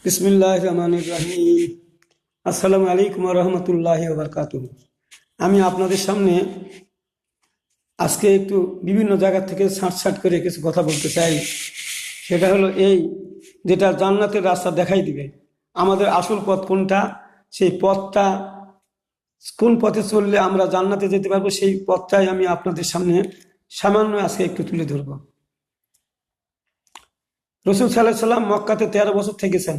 বিসমিল্লাহির রহমানির রহিম। আসসালামু আলাইকুম ওয়া রাহমাতুল্লাহি ওয়া বারাকাতুহু। আমি আপনাদের সামনে আজকে একটু বিভিন্ন জায়গা থেকে ছাঁট করে কিছু কথা বলতে চাই। সেটা হলো এই, যেটা জান্নাতের রাস্তা দেখাই দিবে আমাদের আসল পথ কোনটা, সেই পথটা কোন পথে চললে আমরা জান্নাতে যেতে পারবো, সেই পথটাই আমি আপনাদের সামনে সামান্য আজকে একটু তুলে ধরব। রাসূল সাল্লাল্লাহু আলাইহি সাল্লাম মক্কাতে 13 বছর থেকেছেন।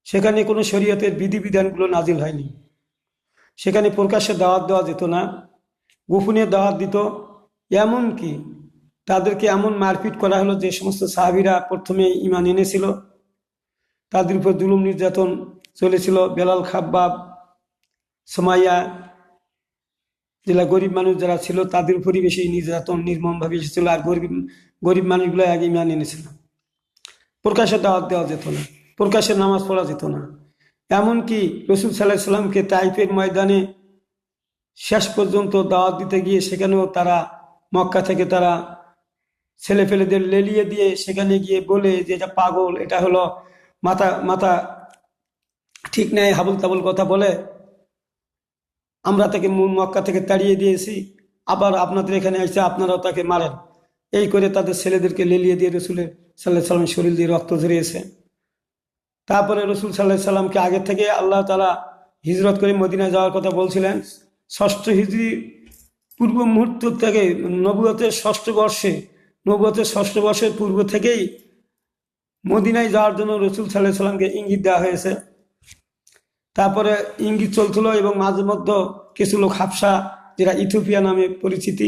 সেখানে কোনো শরীয়তের বিধিবিধানগুলো নাজিল হয়নি। সেখানে প্রকাশ্যে দাওয়াত দেওয়া যেত না, গোপনে দাওয়াত দিত। এমনকি তাদেরকে এমন মারপিট করা হলো, যে সমস্ত সাহাবীরা প্রথমে ঈমান এনেছিল তাদের উপর জুলুম নির্যাতন চলেছিল। বেলাল, খাব্বাব, সুমাইয়া, যারা গরিব মানুষ যারা ছিল তাদের উপরই বেশি নির্যাতন নির্মমভাবে এসেছিল। আর গরিব গরিব মানুষগুলো আগে ঈমান এনেছিল। প্রকাশ্যে দাওয়াত দেওয়া যেত না, প্রকাশ্যে নামাজ পড়া যেত না। এমনকি রাসূল সাল্লাল্লাহু আলাইহি সাল্লামকে তাইফের ময়দানে শেষ পর্যন্ত দাওয়াত দিতে গিয়ে সেখানেও তারা মক্কা থেকে তারা ছেলে ফেলেদের লেলিয়ে দিয়ে সেখানে গিয়ে বলে যে এটা পাগল, এটা হলো মাথা মাথা ঠিক নেই, হাবল তাবল কথা বলে আমরা তাকে মক্কা থেকে তাড়িয়ে দিয়েছি, আবার আপনাদের এখানে এসে আপনারাও তাকে মারেন। এই করে তাদের ছেলেদেরকে লেলিয়ে দিয়ে রাসূলের সাল্লাল্লাহু আলাইহি সাল্লামের শরীর দিয়ে রক্ত ঝরিয়েছে। তারপরে রাসূল সাল্লাল্লাহু আলাইহি সাল্লামকে আগে থেকে আল্লাহ তাআলা হিজরত করে মদিনায় যাওয়ার কথা বলছিলেন। ষষ্ঠ হিজরি পূর্ব মুহূর্ত থেকে নবুয়তের ষষ্ঠ বর্ষের পূর্ব থেকেই মদিনায় যাওয়ার জন্য রাসূল সাল্লাল্লাহু আলাইহি সাল্লামকে ইঙ্গিত দেওয়া হয়েছে। তারপরে ইঙ্গিত চলছিল এবং মাঝে মধ্যে কিছু লোক হাবশা, যেটা ইথিওপিয়া নামে পরিচিতি,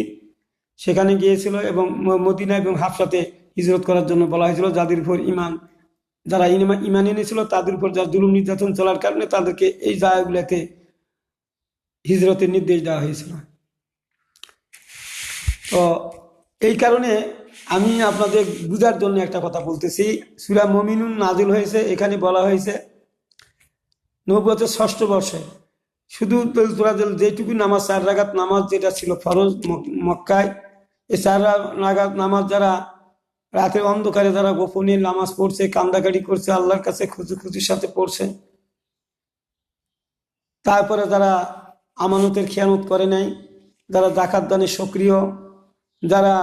সেখানে গিয়েছিল এবং মদিনা এবং হাবশাতে হিজরত করার জন্য বলা হয়েছিল। যারা ইমান এনেছিল তাদের উপর যা জুলুম নির্যাতন চলার কারণে তাদেরকে এই জায়গাগুলোতে হিজরতের নির্দেশ দেওয়া হয়েছিল। তো এই কারণে আমি আপনাদের বুঝার জন্য একটা কথা বলতেছি। সূরা মুমিনুন নাজিল হয়েছে, এখানে বলা হয়েছে নবুয়তের ষষ্ঠ বর্ষে শুধু যেটুকু নামাজ, 4 রাকাত নামাজ যেটা ছিল ফরজ মক্কায়, এই 4 রাকাত নামাজ যারা রাতের অন্ধকারে যারা গোপনে নামাজ পড়ছে, কান্দাকাটি করছে, আল্লাহর কাছে খুশির সাথে পড়ছে, তারপরে যারা আমানতের খেয়ানত করে নাই, যারা যাকাত দানে সক্রিয়, যারা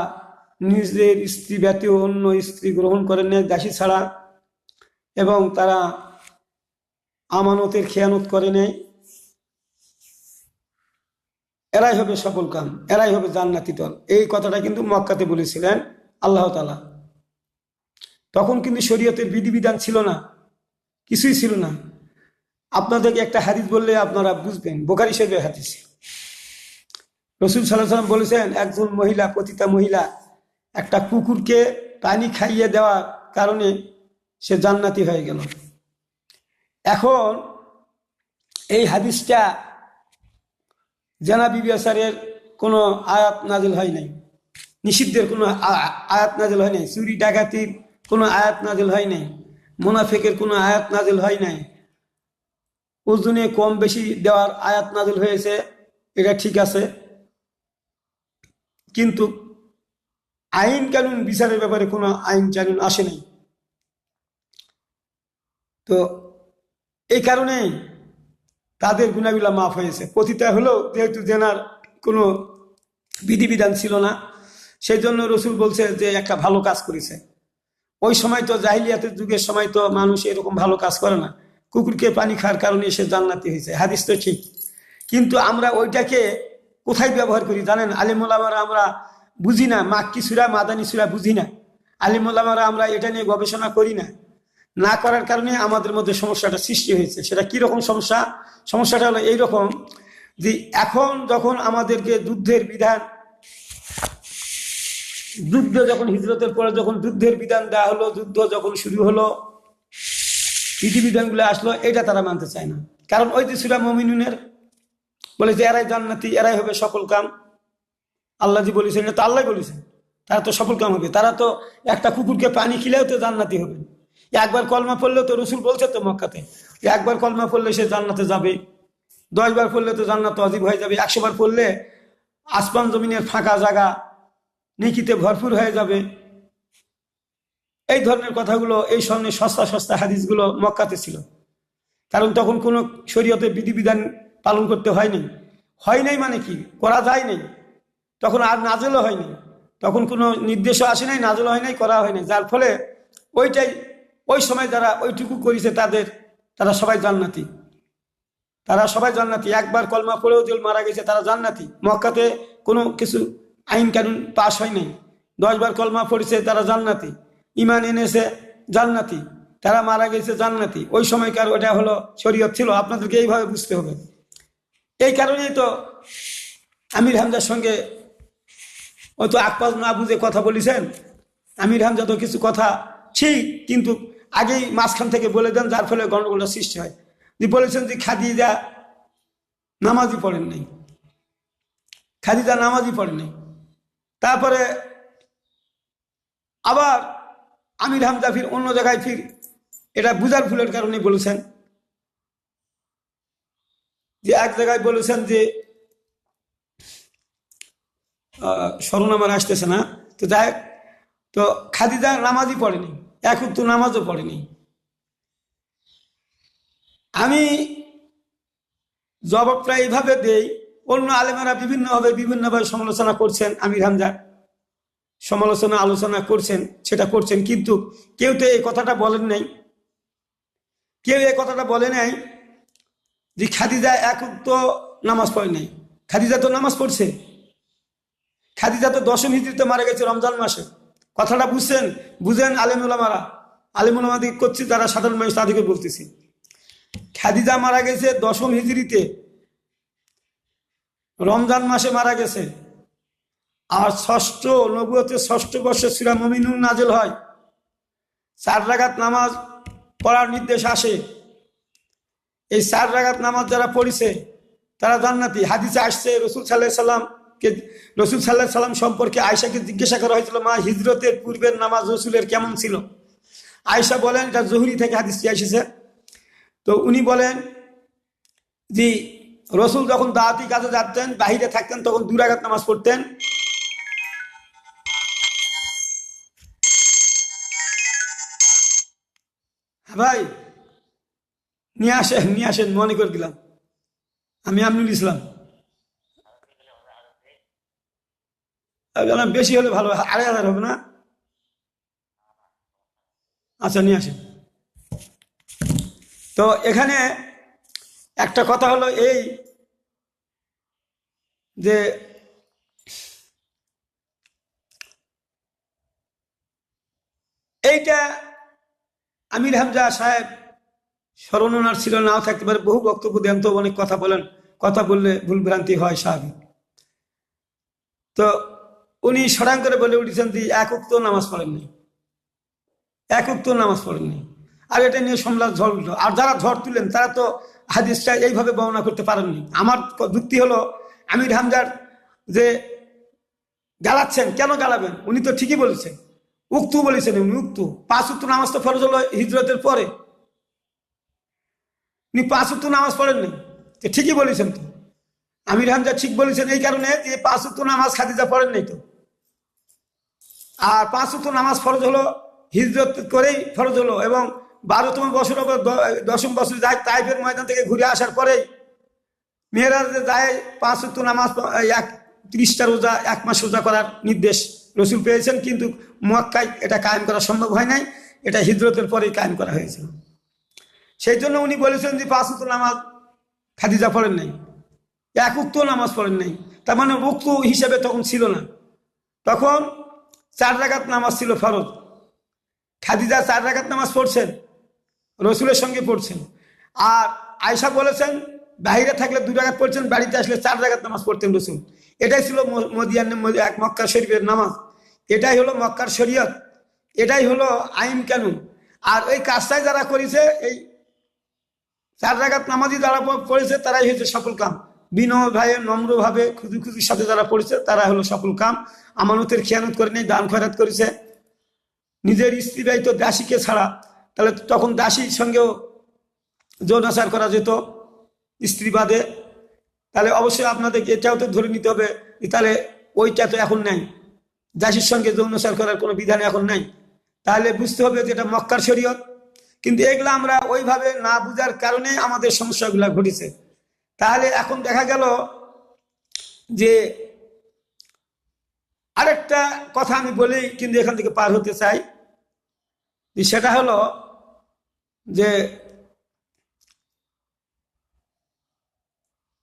নিজের স্ত্রী ব্যতীত অন্য স্ত্রী গ্রহণ করেন নাই দাসী ছাড়া, এবং তারা আমানতের খেয়ানত করে নাই, এরাই হবে সফল কাম, এরাই হবে জান্নাতি দল। এই কথাটা কিন্তু মক্কাতে বলেছিলেন আল্লাহ তাআলা। তখন কিন্তু শরীয়তের বিধিবিধান ছিল না, কিছুই ছিল না। আপনাদেরকে একটা হাদিস বললে আপনারা বুঝবেন, বুখারী শরীফের হাদিস। রাসূল সাল্লাল্লাহু আলাইহি ওয়াসাল্লাম বলেছেন, একজন মহিলা, পতিতা মহিলা, একটা কুকুরকে পানি খাইয়ে দেওয়ার কারণে সে জান্নাতি হয়ে গেল। এখন এই হাদিসটা জেনা ব্যভিচারের কোনো আয়াত নাজিল হয় নাই, নিষিদ্ধের কোনো আয়াত নাজিল হয় নাই, চুরি ডাকাতির কোনো আয়াত নাজিল হয় নাই, মুনাফিকের কোনো আয়াত নাজিল হয় নাই, ওজনে কম বেশি দেওয়ার আয়াত নাজিল হয়েছে, এটা ঠিক আছে। কিন্তু আইন কানুন বিচারের ব্যাপারে কোনো আইন কানুন আসে নাই। তো এই কারণেই তাদের গুনাহগুলো মাফ হয়েছে। পতিতা হলেও যেহেতু জেনার কোনো বিধিবিধান ছিল না, সেই জন্য রাসূল বলছে যে একটা ভালো কাজ করেছে। ওই সময় তো জাহিলিয়াতের যুগের সময় তো মানুষ এরকম ভালো কাজ করে না, কুকুরকে পানি খাওয়ার কারণে সে জান্নাতি হয়েছে, হাদিস তো ঠিক। কিন্তু আমরা ওইটাকে কোথায় ব্যবহার করি জানেন? আলিম ওলামারা আমরা বুঝি না, মাক্কি সূরা মাদানী সূরা বুঝি না। আলিম ওলামারা আমরা এটা নিয়ে গবেষণা করি না, না করার কারণে আমাদের মধ্যে সমস্যাটা সৃষ্টি হয়েছে। সেটা কিরকম সমস্যা? সমস্যাটা হলো এইরকম যে এখন যখন আমাদেরকে যুদ্ধের বিধান, যখন হিজরতের পরে যখন যুদ্ধের বিধান দেওয়া হলো, যুদ্ধ যখন শুরু হলো, বিধিবিধানগুলো আসলো, এটা তারা মানতে চায় না। কারণ ওই যে সূরা মুমিনুনের বলে যে এরাই জান্নাতি, এরাই হবে সফল কাম, আল্লাহ জি বলেছেন, এটা তো আল্লাহ বলেছেন, তারা তো সফল কাম হবে। তারা তো একটা কুকুরকে পানি খিলেও তো জান্নাতি হবে। একবার কলমা পড়লেও তো রাসূল বলছে তো মক্কাতে, একবার কলমা পড়লে সে জান্নাতে যাবে, 10 বার পড়লে তো জান্নাত ওয়াজিব হয়ে যাবে, 100 বার পড়লে আসমান জমিনের ফাঁকা জায়গা নেকিতে ভরপুর হয়ে যাবে। এই ধরনের কথাগুলো, এই ধরনের সস্তা সস্তা হাদিসগুলো মক্কাতে ছিল। কারণ তখন কোনো শরীয়তের বিধিবিধান পালন করতে হয়নি। হয় নাই মানে কি, করা যায় নাই। তখন আর নাজেলও হয়নি, তখন কোনো নির্দেশও আসে নাই, নাজেল হয় নাই, করা হয় নাই। যার ফলে ওইটাই, ওই সময় যারা ওইটুকু করেছে তারা সবাই জান্নাতি। তারা সবাই জান্নাতি। একবার কলমা পড়েও যে মারা গেছে তারা জান্নাতি। মক্কাতে কোনো কিছু আইন কানুন পাশ হয় নাই। 10 বার কলমা পড়েছে তারা জান্নাতি, ইমান এনেছে জান্নাতি, তারা মারা গেছে জান্নাতি। ওই সময়কার ওটা হলো শরীয়ত ছিল। আপনাদেরকে এইভাবে বুঝতে হবে। এই কারণেই তো আমির হামজার সঙ্গে ওই তো আকপাস না বুঝে কথা বলেছেন। আমির হামজা তো কিছু কথা ঠিক, কিন্তু আগেই মাঝখান থেকে বলে দেন, যার ফলে গন্ডগোলটা সৃষ্টি হয়। যে বলেছেন যে খাদিজা নামাজই পড়েন নাই, খাদিজা নামাজই পড়েন নাই। তারপরে আবার আমির হামজা ফির অন্য জায়গায় ফির এটা বুঝার ভুলের কারণে বলেছেন যে এক জায়গায় বলেছেন যে স্মরণ আমার আসতেছে না, তো যাই, তো খাদিজা নামাজই পড়েনি, এক উক্ত নামাজও পড়েনি। আমি জবাবটা এইভাবে দেই, অন্য আলেমেরা বিভিন্নভাবে সমালোচনা করছেন, আমির হামজার সমালোচনা আলোচনা করছেন, সেটা করছেন, কিন্তু কেউ তো এই কথাটা বলেন নাই। কেউ এই কথাটা বলে নাই যে খাদিজা এক উক্ত নামাজ পড়ে নাই। খাদিজা তো নামাজ পড়ছে। খাদিজা তো 10ম হিজরিতে মারা গেছে রমজান মাসে। কথাটা বুঝেন আলেমুলামাদিক করছি, যারা সাধারণ মানুষ তাদেরকে বলতেছি। খাদিজা মারা গেছে 10ম হিজরিতে, রমজান মাসে মারা গেছে। আর নবুয়তের 6ষ্ঠ বর্ষে সূরা মুমিনুন নাজেল হয়। 4 রাকাত নামাজ পড়ার নির্দেশ আসে। এই 4 রাকাত নামাজ যারা পড়েছে তারা জান্নাতি। হাদিসে আসছে রসুল সাল্লাল্লাহু আলাইহি সাল্লাম সম্পর্কে আয়েশাকে জিজ্ঞাসা করা হয়েছিল, মা, হিজরতের পূর্বের নামাজ রসুলের কেমন ছিল? আয়েশা বলেন, এটা জহুরি থেকে হাদিসটি এসেছে। তো উনি বলেন যে রসুল যখন দাওয়াতি কাজে যাতেন, বাহিরে থাকতেন, তখন 2 রাকাত নামাজ পড়তেন। ভাই নিয়ে আসেন, মনে করে দিলাম। আমি আমিনুল ইসলাম। বেশি হলে ভালো, 2,500 হবে না? আচ্ছা, নিয়ে আসেন। তো এখানে একটা কথা হলো এই যে এইটা আমির হামজা সাহেব স্মরণ ওনার ছিল, নাও থাকতে পারে, বহু বক্তব্য দেন, তো অনেক কথা বলেন, কথা বললে ভুল ভ্রান্তি হয়, স্বাভাবিক। তো উনি সরাং করে বলে উঠেছেন যে এক উক্ত নামাজ পড়েননি, এক উক্ত নামাজ পড়েননি। আর এটা নিয়ে সমলা ঝড় উঠল। আর যারা ঝড় তুলেন তারা তো হাদিসটা এইভাবে বর্ণনা করতে পারেননি। আমার যুক্তি হলো, আমির হামজার যে গালাচ্ছেন, কেন গালাবেন? উনি তো ঠিকই বলেছেন, উক্তু বলেছেন। উনি উক্তু 5 উক্ত নামাজ তো ফরজ হলো হিজরতের পরে। উনি 5 ওয়াক্ত নামাজ পড়েননি, ঠিকই বলেছেন। তো আমির হামজা ঠিক বলেছেন এই কারণে যে 5 ওয়াক্ত নামাজ খাদিজা পড়েন নাই তো। আর 5 ওয়াক্ত নামাজ ফরজ হলো হিজরত করেই ফরজ হলো, এবং 12তম বছর 10ম বছর যায় তাইফের ময়দান থেকে ঘুরে আসার পরেই মেয়েরাজে যায় 5 ওয়াক্ত নামাজ, 30টা রোজা, 1 মাস রোজা করার নির্দেশ রসুল পেয়েছেন। কিন্তু মক্কায় এটা কায়েম করা সম্ভব হয় নাই, এটা হিজরতের পরেই কায়েম করা হয়েছিল। সেই জন্য উনি বলেছেন যে 5 ওয়াক্ত নামাজ খাদিজা পড়েন নাই, 1 ওয়াক্ত নামাজ পড়েন নাই। তার মানে ওয়াক্ত হিসেবে তখন ছিল না, তখন 4 রাকাত নামাজ ছিল ফরজ। খাদিজা 4 রাকাত নামাজ পড়ছেন, রসুলের সঙ্গে পড়ছেন। আর আয়েশা বলেছেন বাইরে থাকলে 2 রাকাত পড়ছেন, বাড়িতে আসলে 4 রাকাত নামাজ পড়তেন রসুল। এটাই ছিল মক্কা শরীফের নামাজ। এটাই হলো মক্কার শরীয়ত, এটাই হলো আইন কানুন। আর ওই কাজটাই যারা করেছে, এই 4 রাকাত নামাজই যারা পড়েছে তারাই হয়েছে সফল কাম। বিনয় ভাবে, নম্রভাবে, খুদির সাথে যারা পড়েছে তারা হলো সফল কাম। আমানতের খেয়ানত করে নেই, দান খয়রাত করেছে। নিজের স্ত্রী ব্যতীত দাসীকে ছাড়া, তাহলে তখন দাসীর সঙ্গেও যৌনাচার করা যেত স্ত্রী বাদে। তাহলে অবশ্যই আপনাদের এটাও তো ধরে নিতে হবে, তাহলে ওইটা তো এখন নাই, দাসীর সঙ্গে যৌনাচার করার কোনো বিধান এখন নাই। তাহলে বুঝতে হবে যে এটা মক্কার শরীয়ত। কিন্তু এগুলো আমরা ওইভাবে না বুঝার কারণে আমাদের সমস্যাগুলো ঘটেছে। তাহলে এখন দেখা গেল যে আরেকটা কথা আমি বলি, কিন্তু এখান থেকে পার হতে চাই, সেটা হলো যে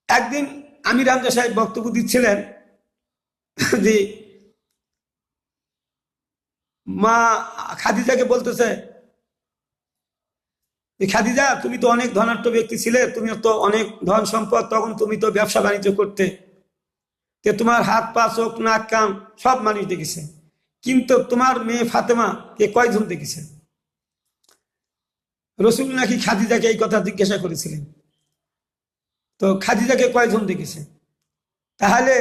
একদিন আমির হামজা সাহেব বক্তব্য দিচ্ছিলেন যে মা খাদিজাকে বলতেছে, খাদিজা তুমি তো অনেক ধনাঢ্য ব্যক্তি ছিলে, তুমি তো অনেক ধন সম্পদ, তখন তুমি তো ব্যবসা বাণিজ্য করতে, যে তোমার হাত পা চোখ নাক কান সব মানুষ দেখেছে, কিন্তু তোমার মেয়ে ফাতেমা কে কয়জন দেখেছে? রসুল নাকি খাদিজাকে এই কথা জিজ্ঞাসা করেছিলেন, তো খাদিজাকে কয়জন দেখেছে? তাহলে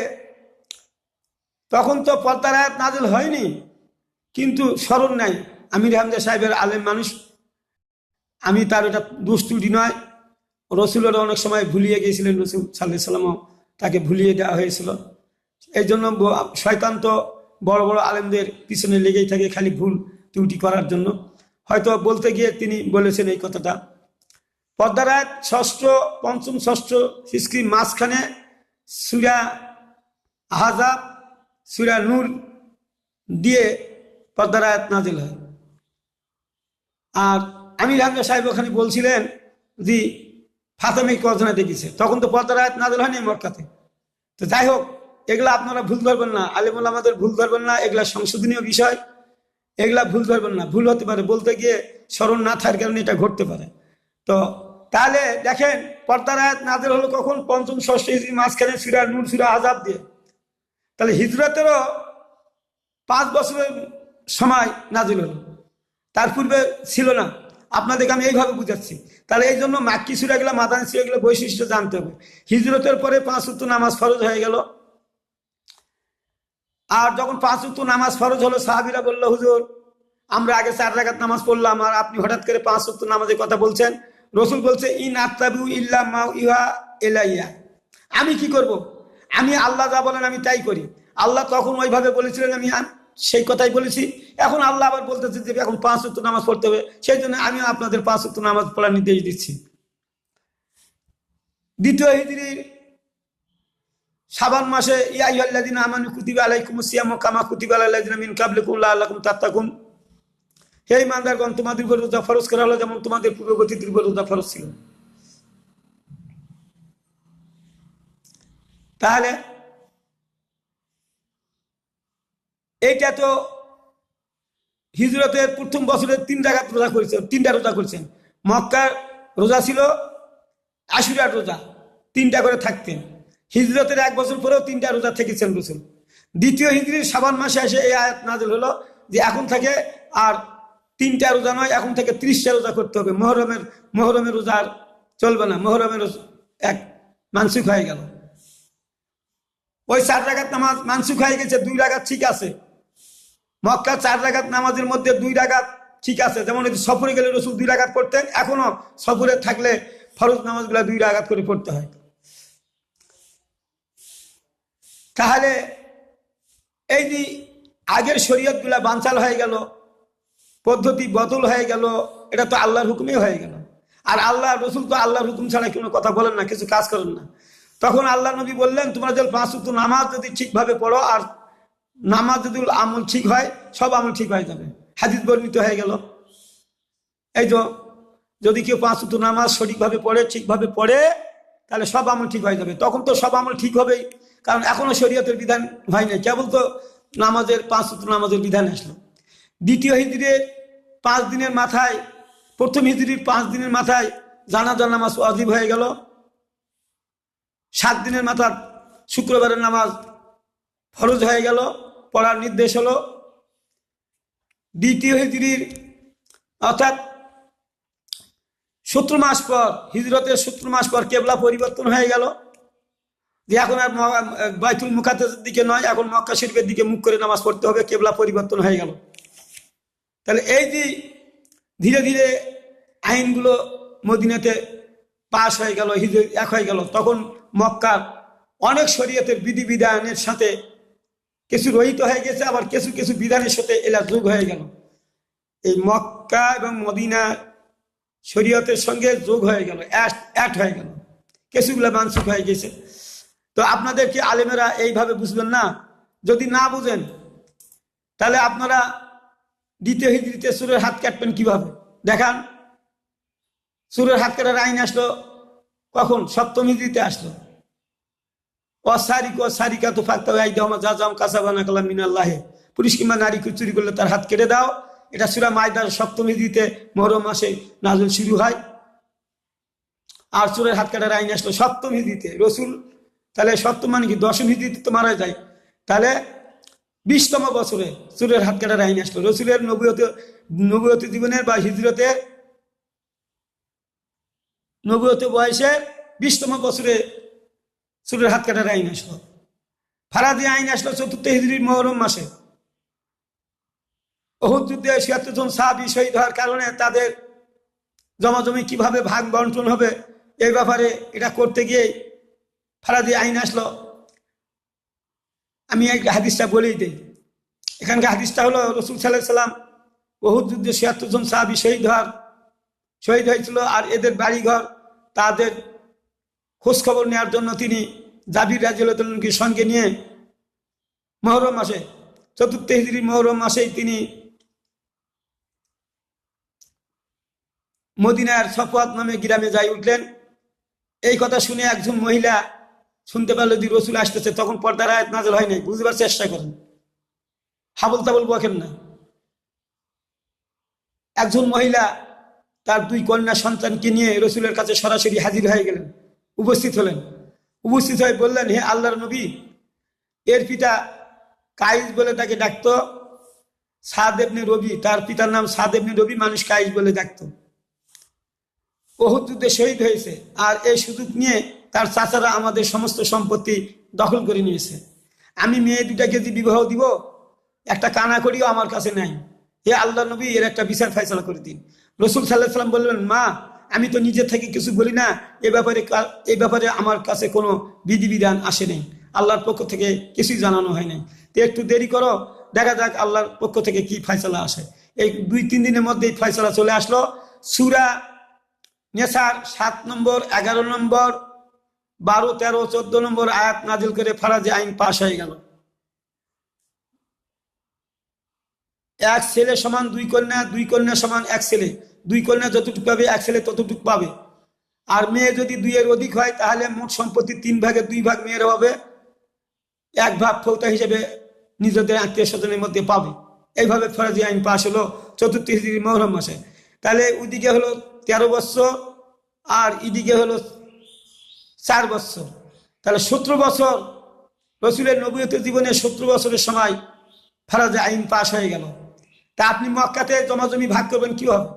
তখন তো পর্দার আয়াত নাযিল হয়নি, কিন্তু স্মরণ নাই। আমির হামজা সাহেবের আলেম মানুষ, আমি তার এটা দুষ্টুটি নয়, রসুলের অনেক সময় ভুলিয়ে গিয়েছিলেন, রসুল সাল্লাল্লাহু আলাইহি ওয়াসাল্লাম তাকে ভুলিয়ে দেওয়া হয়েছিল। এই জন্য শয়তান তো বড় বড় আলেমদের পিছনে লেগেই থাকে খালি ভুল ত্রুটি করার জন্য। হয়তো বলতে গিয়ে তিনি বলেছেন এই কথাটা। পর্দার আয়াত ষষ্ঠ, পঞ্চম, ষষ্ঠ হিজরির মাঝখানে সূরা আহজাব, সূরা নূর দিয়ে পর্দার আয়াত নাযিল হয়। আর আমির হামজা সাহেব ওখানে বলছিলেন যে ফাতেমা কজনে দেখেছে, তখন তো পর্দার আয়াত নাযিল হয়নি মক্কাতে। তো যাই হোক, এগুলা আপনারা ভুল ধরবেন না, আলেম ওলামাদের ভুল ধরবেন না, এগুলা সংশোধনীয় বিষয়, এগুলা ভুল ধরবেন না। ভুল হতে পারে, বলতে গিয়ে স্মরণ না থাকার কারণে এটা ঘটতে পারে। তো তাহলে দেখেন পর্দার আয়াত নাযিল হলো কখন? পঞ্চম, ষষ্ঠ হিজরির মাঝখানে সূরা নূর, সূরা আহজাব দিয়ে। তাহলে হিজরতেরও 5 বছরের সময় নাযিল হলো, তার পূর্বে ছিল না। আপনাদেরকে আমি এইভাবে বুঝাচ্ছি। তাহলে এই জন্য মাক্কি সূরাগুলো, মাদানী সূরাগুলো বৈশিষ্ট্য জানতে হবে। হিজরতের পরে 5 ওয়াক্ত নামাজ ফরজ হয়ে গেল। আর যখন 5 ওয়াক্ত নামাজ ফরজ হলো, সাহাবীরা বলল, হুজুর আমরা আগে 4 রাকাত নামাজ পড়লাম, আর আপনি হঠাৎ করে 5 ওয়াক্ত নামাজের কথা বলছেন। রসুল বলছে, ইন আত্তাবিউ ইল্লা মা ইউহা ইলাইয়া, আমি কি করব? আমি আল্লাহ যা বলেন আমি তাই করি। আল্লাহ তখন ওইভাবে বলেছিলেন, আমি সেই কথাই বলেছি। এখন আল্লাহ আবার বলতেছে যে এখন 5 ওয়াক্ত নামাজ পড়তে হবে, সেই জন্য আমি আপনাদের 5 ওয়াক্ত নামাজ পড়ার নির্দেশ দিচ্ছি। দ্বিতীয় হিজরির শাবান মাসে ইয়া আইয়ুহাল্লাযীনা আমানু কুতিবা আলাইকুমুস সিয়ামু কামা কুতিবা আলাল লাযীনা মিন ক্বাবলিকুম লাআল্লাকুম তাত্তাকুন, হে ঈমানদারগণ, তোমাদের উপর রোজা ফরজ করা হলো যেমন তোমাদের পূর্ববর্তীদের উপর রোজা ফরজ ছিল। তাহলে এইটা তো হিজরতের প্রথম বছরে 3 রাকাত রোজা করেছেন, 3টা রোজা করেছেন। মক্কার রোজা ছিল আশুরার রোজা, 3টা করে থাকতেন। হিজরতের 1 বছর পরেও 3টা রোজা থেকেছেন রসুল। দ্বিতীয় হিজরির শাবান মাসে এসে এই আয়াত নাযিল হলো যে এখন থেকে আর 3টা রোজা নয়, এখন থেকে 30টা রোজা করতে হবে। মহরমের রোজা আর চলবে না, মহরমের এক মানসুখ হয়ে গেল। ওই 4 রাকাত নামাজ মানসুখ হয়ে গেছে, 2 রাকাত ঠিক আছে। মক্কা 4 রাকাত নামাজের মধ্যে 2 রাকাত ঠিক আছে। যেমন সফরে গেলে রসুল 2 রাকাত পড়তেন, এখনো সফরে থাকলে ফরজ নামাজগুলো 2 রাকাত করে পড়তে হয়। তাহলে এই যে আগের শরীয়তগুলা বানচাল হয়ে গেল, পদ্ধতি বদল হয়ে গেল, এটা তো আল্লাহর হুকুমে হয়ে গেল। আর আল্লাহ রসুল তো আল্লাহর হুকুম ছাড়া কোনো কথা বলেন না, কিছু কাজ করেন না। তখন আল্লাহ নবী বললেন, তোমরা যদি 5 ওয়াক্ত নামাজ যদি ঠিকভাবে পড়ো, আর নামাজ যদি আমল ঠিক হয়, সব আমল ঠিক হয়ে যাবে। হাদিস বর্ণিত হয়ে গেল। এই তো যদি কেউ 5 ওয়াক্ত নামাজ সঠিকভাবে পড়ে, ঠিকভাবে পড়ে, তাহলে সব আমল ঠিক হয়ে যাবে। তখন তো সব আমল ঠিক হবেই, কারণ এখনো শরীয়তের বিধান হয় না, কেবল তো নামাজের 5 ওয়াক্ত নামাজের বিধান আসলো। দ্বিতীয় হিজরির 5 দিনের মাথায়, প্রথম হিজরির 5 দিনের মাথায় জানাজার নামাজ ওয়াজিব হয়ে গেল। 7 দিনের মাথা শুক্রবারের নামাজ ফরজ হয়ে গেল, পড়ার নির্দেশ হলো। দ্বিতীয় হিজরির অর্থাৎ 17 মাস পর, হিজরতের 17 মাস পর কেবলা পরিবর্তন হয়ে গেল, যে এখন আর বাইতুল মুকাদ্দাসের দিকে নয়, এখন মক্কা শরীফের দিকে মুখ করে নামাজ পড়তে হবে, কেবলা পরিবর্তন হয়ে গেল। তাহলে এই যে ধীরে ধীরে আইনগুলো মদিনাতে পাশ হয়ে গেল, হিজরত এক হয়ে গেল, তখন মক্কার অনেক শরীয়তের বিধিবিধানের সাথে কিছু রহিত হয়ে গেছে, আবার কিছু কিছু বিধানের সাথে এলা যোগ হয়ে গেল। এই মক্কা এবং মদিনা শরীয়তের সঙ্গে যোগ হয়ে গেল, অ্যাড হয়ে গেল, কিছুগুলো মানসুখ হয়ে গেছে। তো আপনাদের কি আলেমেরা এইভাবে বুঝবেন না? যদি না বুঝেন তাহলে আপনারা দ্বিতীয় হিজরিতে সুরের হাত কাটবেন কিভাবে দেখান। সুরের হাত কাটার আইন আসলো কখন? সপ্তম হিজরিতে আসলো। অসারিক ও সারিকা তো ফাঁকতে যা জাম কাসাবানা কালাম মিনাল্লাহে, পুরুষ কিংবা নারী চুরি করলে তার হাত কেটে দাও। এটা সূরা মায়দার সপ্তম হিজরিতে মুহররম মাসে নাযিল শুরু হয়। আর চোরের হাত কাটার আইন আসলো সপ্তম হিজরিতে। রসুল তাহলে সপ্তম মানে কি? দশম হিজরিতে তো মারা যায়, তাহলে 20তম বছরে চোরের হাত কাটার আইন আসলো। রসুলের নবুয়ত জীবনের বা নবুয়ত বয়সের 20তম বছরে চোরের হাত কাটার আইন আসলো। ফারাজি আইন আসলো চতুর্থ হিজরির মুহররম মাসে। উহুদ যুদ্ধে ৭৬ জন সাহাবী শহীদ হওয়ার কারণে তাদের জমাজমি কিভাবে ভাগ বন্টন হবে এই ব্যাপারে এটা করতে গিয়ে ফারাজি আইন আসলো। আমি এই হাদিসটা বলেই দিই। এখানকার হাদিসটা হলো রসুল সাল্লাল্লাহু আলাইহি সাল্লাম উহুদ যুদ্ধে ৭৬ জন সাহাবী শহীদ হয়েছিল। আর এদের বাড়িঘর তাদের খোঁজ খবর নেওয়ার জন্য তিনি জাবির রাদিয়াল্লাহু আনহুকে সঙ্গে নিয়ে মুহররম মাসে, চতুর্থ হিজরি মুহররম মাসেই তিনি মদিনার সফওয়াত নামে গ্রামে যাই উঠলেন। এই কথা শুনে একজন মহিলা শুনতে পারলো যে রসুল আসতেছে, তখন পর্দার আয়াত নাযিল হয় নাই। বুঝবার চেষ্টা করেন, হাবল তাবল বকেন না। একজন মহিলা তার 2 কন্যা সন্তানকে নিয়ে রসুলের কাছে সরাসরি হাজির হয়ে গেলেন, উপস্থিত হলেন। উপস্থিত হয়ে বললেন, হে আল্লাহর নবী, এর পিতা কাইস বলে তাকে ডাকতো, সাদ ইবনে রবি, তার পিতার নাম সাদ ইবনে রবি, মানুষ কাইস বলে ডাকতো। উহুদ যুদ্ধে শহীদ হয়েছে, আর এই সুযোগ নিয়ে তার চাচারা আমাদের সমস্ত সম্পত্তি দখল করে নিয়েছে। আমি মেয়ে দুটাকে যে বিবাহ দিব, একটা কানা করিও আমার কাছে নাই। হে আল্লাহ নবী, এর একটা বিচার ফয়সালা করে দিন। রসুল সাল্লাল্লাহু আলাইহি সাল্লাম বললেন, মা, আমি তো নিজে থেকে কিছু বলি না, এই ব্যাপারে আমার কাছে কোনো বিধিবিধান আসে নেই, আল্লাহর পক্ষ থেকে কিছুই জানানো হয় নাই। তো একটু দেরি করো, দেখা যাক আল্লাহর পক্ষ থেকে কি ফয়সালা আসে। এই 2-3 দিনের মধ্যেই ফয়সালা চলে আসলো। সূরা নেসার 7 নম্বর, 11 নম্বর, 12, 13, 14 নম্বর আয়াত নাজিল করে ফারাজি আইন পাশ হয়ে গেল। এক ছেলে সমান 2 কন্যা, 2 কন্যা সমান 1 ছেলে। 2 কন্যা যতটুকু পাবে 1 ছেলে ততটুকু পাবে। আর মেয়ে যদি 2 এর অধিক হয় তাহলে মোট সম্পত্তি 3 ভাগে 2 ভাগ মেয়ের হবে, 1 ভাগ ফৌতা হিসেবে নিজেদের আত্মীয় স্বজনের মধ্যে পাবে। এইভাবে ফরাজি আইন পাশ হলো চতুর্থ হিজরি মুহররম মাসে। তাহলে ওইদিকে হলো 13 বছর আর এদিকে হলো 4 বছর, তাহলে 17 বছর। রসুলের নবুয়ত জীবনে 17 বছরের সময় ফরাজি আইন পাশ হয়ে গেল। তা আপনি মক্কাতে জমাজমি ভাগ করবেন কি হবে?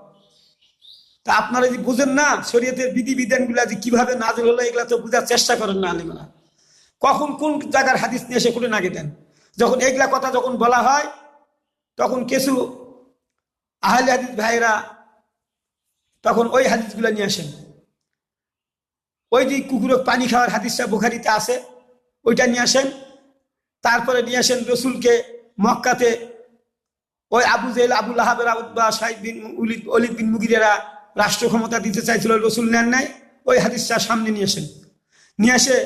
তা আপনারা যে বুঝেন না শরীয়তের বিধিবিধানগুলা যে কিভাবে নাযিল হলো, এগুলা তো বুঝার চেষ্টা করেন না আলেমরা। কখন কোন জায়গার হাদিস নিয়ে এসে খুলে নাগে দেন। যখন এগুলা কথা যখন বলা হয়, তখন কিছু আহলে হাদিস ভাইরা তখন ওই হাদিসগুলো নিয়ে আসেন। ওই যে কুকুরের পানি খাওয়ার হাদিসটা বুখারীতে আছে, ওইটা নিয়ে আসেন। তারপরে নিয়ে আসেন রসুলকে মক্কাতে ওই আবু জেহেল, আবু লাহাবের উতবা, সাইদ বিন ওলীদ বিন মুগিরেরা রাষ্ট্র ক্ষমতা দিতে চাইছিল, রসুল নেন নাই। ওই হাদিসটা সামনে নিয়ে আসেন। নিয়ে এসে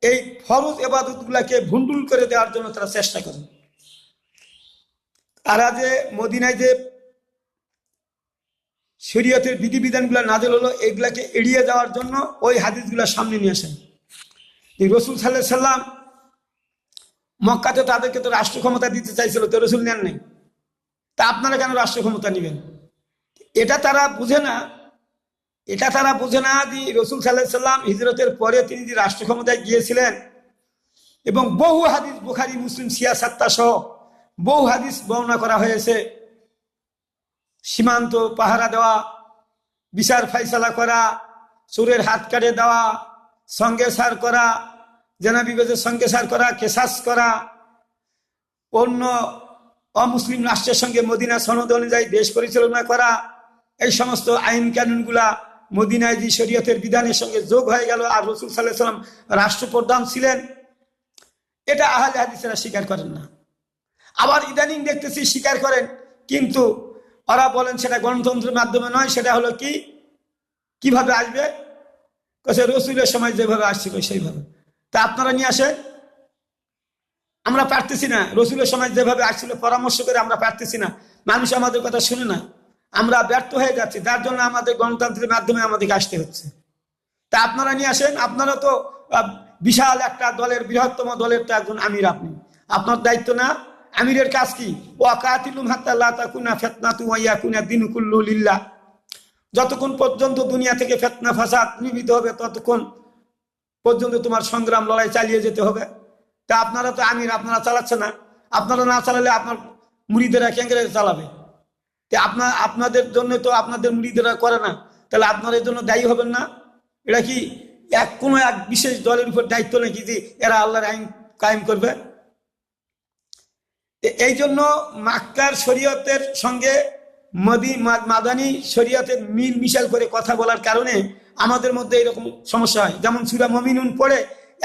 এই ফরজ ইবাদতগুলোকে ভুন্ডুল করে দেওয়ার জন্য তারা চেষ্টা করেন। তারা যে মদিনায় যে শরীয়তের বিধিবিধানগুলো নাযিল হলো, এগুলাকে এড়িয়ে যাওয়ার জন্য ওই হাদিসগুলো সামনে নিয়ে আসেন। রসুল সাল্লাল্লাহু আলাইহি সাল্লাম মক্কাতে তাদেরকে তো রাষ্ট্র ক্ষমতা দিতে চাইছিল, তো রসুল নেন নাই। তা আপনারা কেন রাষ্ট্র ক্ষমতা নেবেন? এটা তারা বুঝে না। এটা তারা বুঝে না যে রসুল সাল্লাল্লাহু আলাইহি সাল্লাম হিজরতের পরে তিনি যে রাষ্ট্র ক্ষমতায় গিয়েছিলেন, এবং বহু হাদিস বুখারী, মুসলিম, সিয়াসাত্তা সহ বহু হাদিস বর্ণনা করা হয়েছে। সীমান্ত পাহারা দেওয়া, বিচার ফয়সালা করা, চোরের হাত কাটে দেওয়া, সঙ্গে সার করা, জেনা বিবাদের সঙ্গে সার করা, কেসাস করা, অন্য অমুসলিম রাষ্ট্রের সঙ্গে মদিনা সনদ অনুযায়ী দেশ পরিচালনা করা, এই সমস্ত আইন কানুনগুলা মদিনায় যে শরীয়তের বিধানের সঙ্গে যোগ হয়ে গেল। আর রসুল সাল্লাল্লাহু আলাইহি সাল্লাম রাষ্ট্রপ্রধান ছিলেন, এটা আহলে হাদিসেরা স্বীকার করেন না। আবার ইদানিং দেখতেছি স্বীকার করেন, কিন্তু ওরা বলেন সেটা গণতন্ত্রের মাধ্যমে নয়, সেটা হলো কি, কিভাবে আসবে, রসুলের সময় যেভাবে আসছিল সেইভাবে। তা আপনারা নিয়ে আসেন। আমরা পারতেছি না, রসুলের সময় যেভাবে আসছিল পরামর্শ করে আমরা পারতেছি না, মানুষ আমাদের কথা শুনে না, আমরা ব্যর্থ হয়ে যাচ্ছি, যার জন্য আমাদের গণতন্ত্রের মাধ্যমে আমাদেরকে আসতে হচ্ছে। তা আপনারা নিয়ে আসেন। আপনারা তো বিশাল একটা দলের, বৃহত্তম দলের তো একজন আমির, আপনি, আপনার দায়িত্ব না? আমিরের কাজ কি? ওয়াকাতিলুম হাত্তা লা তাকুনা ফিতনাতু ওয়া ইয়াকুনা দীনু কুল্লু লিল্লাহ। যতক্ষণ পর্যন্ত দুনিয়া থেকে ফিতনা ফাসাদ নির্মিত হবে ততক্ষণ পর্যন্ত তোমার সংগ্রাম লড়াই চালিয়ে যেতে হবে। তা আপনারা তো আমির, আপনারা চালাচ্ছেন না। আপনারা না চালালে আপনার মুরিদেরা কেঙ্গরে চালাবে? আপনাদের জন্য তো আপনাদের মুরিদেরা করে না, তাহলে আপনারা এর জন্য দায়ী হবেন না? এটা কি কোনো এক বিশেষ দলের উপর দায়িত্ব নাকি যে এরা আল্লাহর আইন কায়েম করবে? এই জন্য মাক্কার শরীয়তের সঙ্গে মাদানী শরীয়তের মিল মিশাল করে কথা বলার কারণে আমাদের মধ্যে এরকম সমস্যা হয়। যেমন সূরা মুমিনুন পড়ে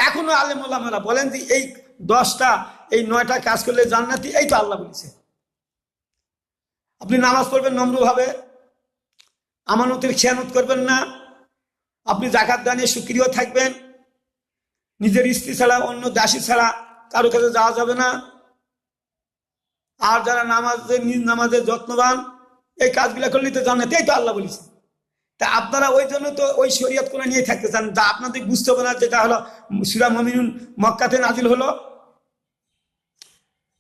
এখনো আলেম ওলামারা বলেন যে এই 10টা, এই 9টা কাজ করলে জান্নাতি, এই তো আল্লাহ বলেছে। আপনি নামাজ পড়বেন নম্রভাবে, আমানতের খেয়ানত করবেন না, আপনি জাকাত দানে সুক্রিয় থাকবেন, নিজের স্ত্রী ছাড়া, অন্য দাসী ছাড়া কারো কাছে যাওয়া যাবে না, আর যারা নামাজের যত্নবান, এই কাজগুলো করলে তো জান্নাত, এই তো আল্লাহ বলেছে। তা আপনারা ওই জন্য তো ওই শরীয়ত কোন নিয়ে থাকতে চান, তা আপনাদের বুঝতে হবে না যেটা হলো সূরা মুমিনুন মক্কাতে নাজিল হলো।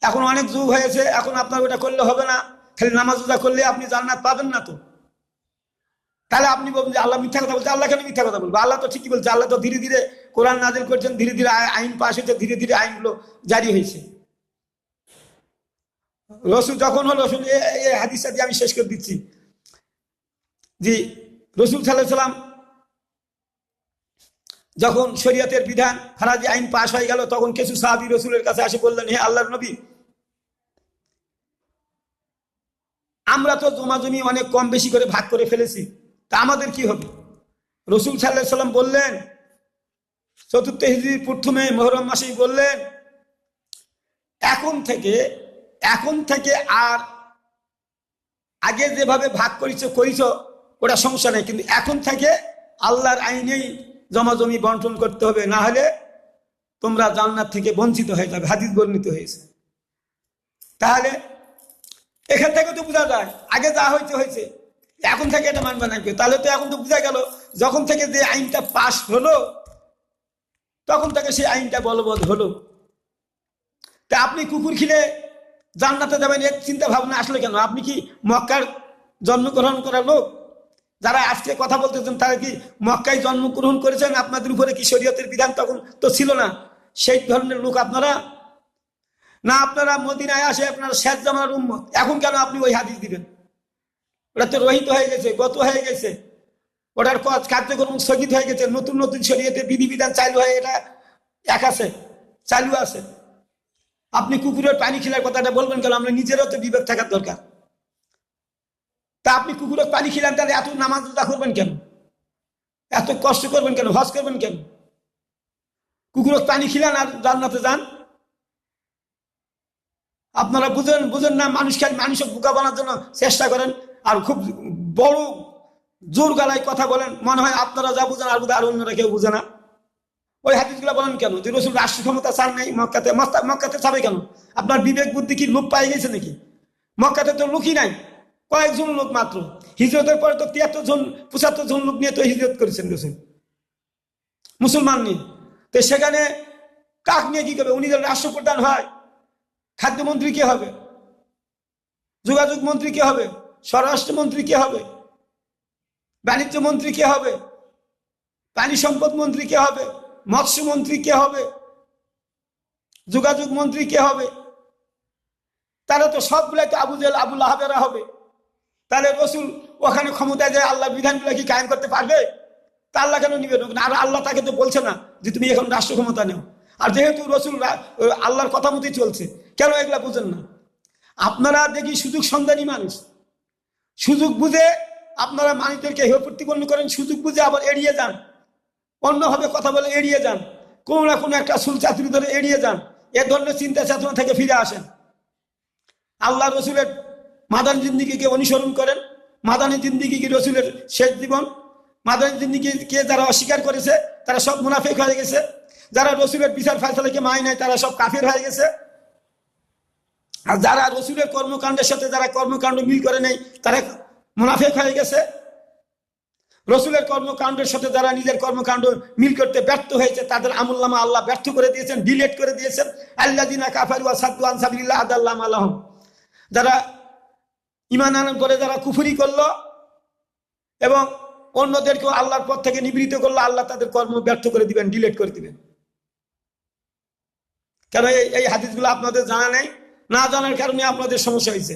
এখন অনেক যুগ হয়েছে, এখন আপনার ওটা করলে হবে না, খালি নামাজ রোজা করলে আপনি জান্নাত পাবেন না। তো তাহলে আপনি বলবেন যে আল্লাহ মিথ্যা কথা বলছে। আল্লাহ কেন মিথ্যা কথা বলবো? আল্লাহ তো ঠিকই বলছে। আল্লাহ তো ধীরে ধীরে কোরআন নাজিল করছেন, ধীরে ধীরে আইন পাশ হয়েছে, ধীরে ধীরে আইনগুলো জারি হয়েছে। রসুল যখন হলো, রসুল এই হাদিসটা দিয়ে আমি শেষ করে দিচ্ছি, যে রসুল সাল্লাল্লাহু আলাইহি সাল্লাম যখন শরীয়তের বিধান ফরজি আইন পাশ হয়ে গেল, তখন কিছু সাহাবী রসুলের কাছে আসে বললেন, হে আল্লাহর নবী, আমরা তো জমি অনেক কম বেশি করে ভাগ করে ফেলেছি, তা আমাদের কি হবে? রসুল সাল্লাল্লাহু আলাইহি সাল্লাম বললেন, চতুর্থ হিজরির প্রথমে মুহররম মাসেই বললেন, এখন থেকে আর আগে যেভাবে ভাগ করিছ ওটা সমস্যা নেই, কিন্তু এখন থেকে আল্লাহর আইনেই জমি বন্টন করতে হবে, না হলে তোমরা জান্নাত থেকে বঞ্চিত হয়ে যাবে। হাদিস বর্ণিত হয়েছে। তাহলে এখান থেকে তো বোঝা যায় আগে যা হয়েছে, এখন থেকে এটা মানবে না কেউ। তাহলে তো এখন তো বোঝা গেল যখন থেকে যে আইনটা পাশ হলো তখন থেকে সেই আইনটা বলবৎ হলো। তা আপনি কুকুর খিলে জান্নাতে যাবেন, এর চিন্তা ভাবনা আসলে কেন? আপনি কি মক্কার জন্মগ্রহণ করা লোক? যারা আজকে কথা বলতেছেন তারা কি মক্কায় জন্মগ্রহণ করেছেন? আপনাদের উপরে কি শরীয়তের বিধান তখন তো ছিল না? সেই ধরনের লোক আপনারা না? আপনারা মদিনায় আসে আপনারা শেষ জামানার উম্মত, এখন কেন আপনি ওই হাদিস দিবেন? ওটা তো রহিত হয়ে গেছে, গত হয়ে গেছে, ওটার কার্যক্রম স্থগিত হয়ে গেছে। নতুন নতুন শরীয়তের বিধিবিধান চালু হয়ে এটা চালু আছে। আপনি কুকুরের পানি খেলার কথাটা বলবেন কেন? আমরা নিজেরও তো বিবেক থাকার দরকার। তা আপনি কুকুরের পানি খেলেন, তাহলে এত নামাজ রোজা করবেন কেন? এত কষ্ট করবেন কেন? হজ করবেন কেন? কুকুরের পানি খেলেন আর জান্নাতে যান। আপনারা বুঝেন না? মানুষের বোকা বানার জন্য চেষ্টা করেন, আর খুব বড় জোর গলায় কথা বলেন, মনে হয় আপনারা যা বুঝেন আর অন্যরা কেউ বুঝে না। ওই হাদিসগুলো বলেন কেন যে রসুল রাষ্ট্র ক্ষমতা চান নাই মক্কাতে চাবে কেন? আপনার বিবেক বুদ্ধি কি লোপ পাই গেছে নাকি? মক্কাতে তো লোকই নাই, কয়েকজন লোক মাত্র। হিজরতের পরে তো 75 জন লোক নিয়ে তো হিজরত করেছেন রসুল, মুসলমান নিয়ে। তো সেখানে কাক নিয়ে কি করবে? উনি যদি রাষ্ট্রপ্রধান হয়, খাদ্যমন্ত্রী কে হবে? যোগাযোগ মন্ত্রী কে হবে? স্বরাষ্ট্রমন্ত্রী কে হবে? বাণিজ্য মন্ত্রী কে হবে? পানি সম্পদ মন্ত্রী কে হবে? মৎস্য মন্ত্রী কে হবে? যোগাযোগ মন্ত্রী কে হবে? তারা তো সবগুলাই তো আবু জেহেল আবু লাহাবেরা হবে। তাহলে রসুল ওখানে ক্ষমতায় যায় আল্লাহ বিধানগুলো কি কায়েম করতে পারবে? তা আল্লাহ কেন নিবে? আর আল্লাহ তাকে তো বলছে না যে তুমি এখন রাষ্ট্র ক্ষমতা নেও। আর যেহেতু রসুল আল্লাহর কথা মতোই চলছে, কেন এগুলা বুঝেন না? আপনারা দেখি সুযোগ সন্ধানী মানুষ, সুযোগ বুঝে আপনারা মানুষদেরকে হেয় প্রতিপন্ন করেন, সুযোগ বুঝে আবার এড়িয়ে যান, অন্যভাবে কথা বলে এড়িয়ে যান, কোনো না কোনো একটা সুল চাতুরি ধরে এড়িয়ে যান। এ ধরনের চিন্তা চেতনা থেকে ফিরে আসেন। আল্লাহ রসুলের মাদানী জিন্দিগিকে অনুসরণ করেন, মাদানী জিন্দিগি কি রসুলের শেষ জীবন। মাদানী জিন্দিগিকে যারা অস্বীকার করেছে তারা সব মুনাফিক হয়ে গেছে, যারা রসুলের বিচার ফয়সালাকে মানে নাই তারা সব কাফের হয়ে গেছে, আর যারা রসুলের কর্মকাণ্ডের সাথে যারা কর্মকাণ্ড মিল করে নেই তারা মুনাফিক হয়ে গেছে। রসুলের কর্মকাণ্ডের সাথে যারা নিজের কর্মকাণ্ড মিল করতে ব্যর্থ হয়েছে তাদের আমুল্লামা আল্লাহ ব্যর্থ করে দিয়েছেন, ডিলেট করে দিয়েছেন। আল্লাযিনা কাফারু ওয়া সাদ্দু আন সাবিলিল্লাহ আদাল্লাহু আলাইহিম, যারা ঈমান আনার পরে যারা কুফরি করলো এবং অন্যদেরকেও আল্লাহর পথ থেকে নিবৃত্ত করলো, আল্লাহ তাদের কর্ম ব্যর্থ করে দিবেন, ডিলেট করে দিবেন। কেন এই হাদিসগুলো আপনাদের জানা নেই, না জানার কারণে আপনাদের সমস্যা হয়েছে।